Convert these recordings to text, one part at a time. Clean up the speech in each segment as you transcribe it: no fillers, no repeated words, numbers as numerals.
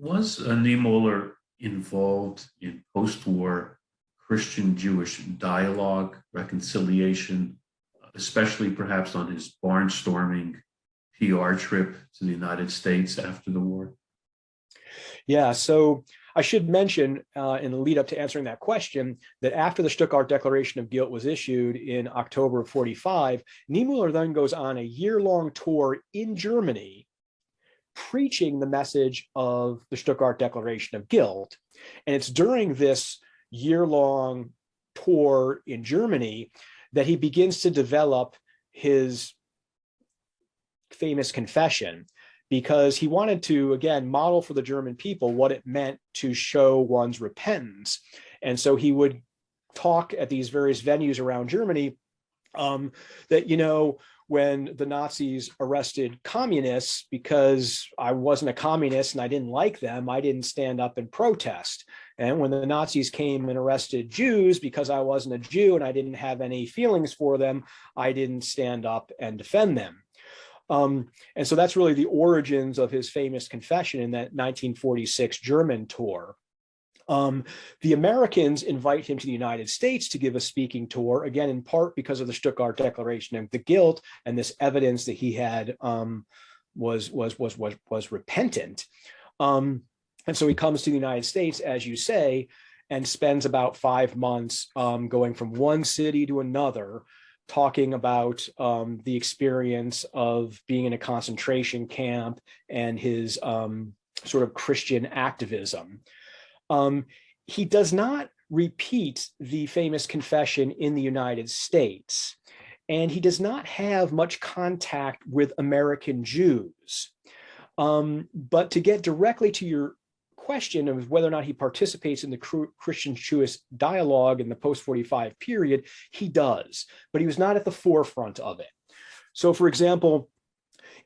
Was Niemoller involved in post-war Christian-Jewish dialogue, reconciliation, especially perhaps on his barnstorming PR trip to the United States after the war? Yeah, so I should mention in the lead up to answering that question that after the Stuttgart Declaration of Guilt was issued in October of 45, Niemoller then goes on a year-long tour in Germany preaching the message of the Stuttgart Declaration of Guilt. And it's during this year-long tour in Germany that he begins to develop his famous confession, because he wanted to, again, model for the German people what it meant to show one's repentance. And so he would talk at these various venues around Germany that, when the Nazis arrested communists, because I wasn't a communist and I didn't like them, I didn't stand up and protest. And when the Nazis came and arrested Jews, because I wasn't a Jew and I didn't have any feelings for them, I didn't stand up and defend them. And so that's really the origins of his famous confession in that 1946 German tour. The Americans invite him to the United States to give a speaking tour, again, in part because of the Stuttgart Declaration of the Guilt and this evidence that he had was repentant. And so he comes to the United States, as you say, and spends about 5 months going from one city to another, talking about the experience of being in a concentration camp and his sort of Christian activism. He does not repeat the famous confession in the United States, and he does not have much contact with American Jews. But to get directly to your question of whether or not he participates in the Christian-Jewish dialogue in the post-45 period, he does, but he was not at the forefront of it. So, for example,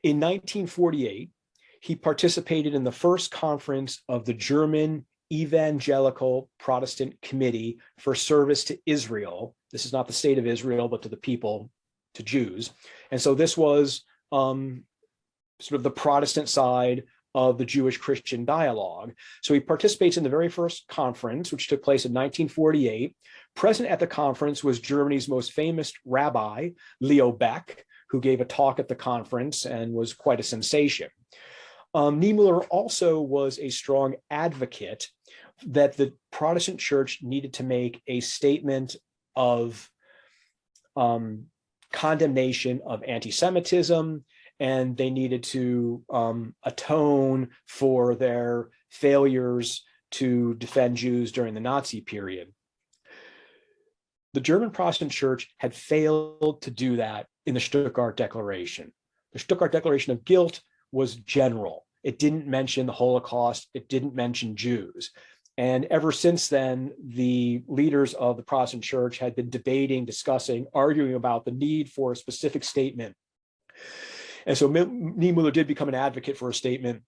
in 1948, he participated in the first conference of the German Evangelical Protestant Committee for Service to Israel. This is not the state of Israel, but to the people, to Jews. And so this was sort of the Protestant side of the Jewish-Christian dialogue. So he participates in the very first conference, which took place in 1948. Present at the conference was Germany's most famous rabbi, Leo Baeck, who gave a talk at the conference and was quite a sensation. Niemoller also was a strong advocate that the Protestant church needed to make a statement of condemnation of anti-Semitism, and they needed to atone for their failures to defend Jews during the Nazi period. The German Protestant church had failed to do that in the Stuttgart Declaration. The Stuttgart Declaration of Guilt was general. It didn't mention the Holocaust. It didn't mention Jews. And ever since then, the leaders of the Protestant church had been debating, discussing, arguing about the need for a specific statement. And so Niemoller did become an advocate for a statement.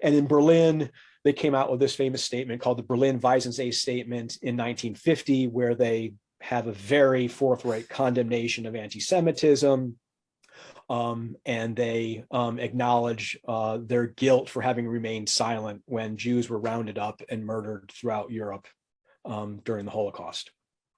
And in Berlin, they came out with this famous statement called the Berlin Weissensae Statement in 1950, where they have a very forthright condemnation of anti-Semitism. And they acknowledge their guilt for having remained silent when Jews were rounded up and murdered throughout Europe during the Holocaust.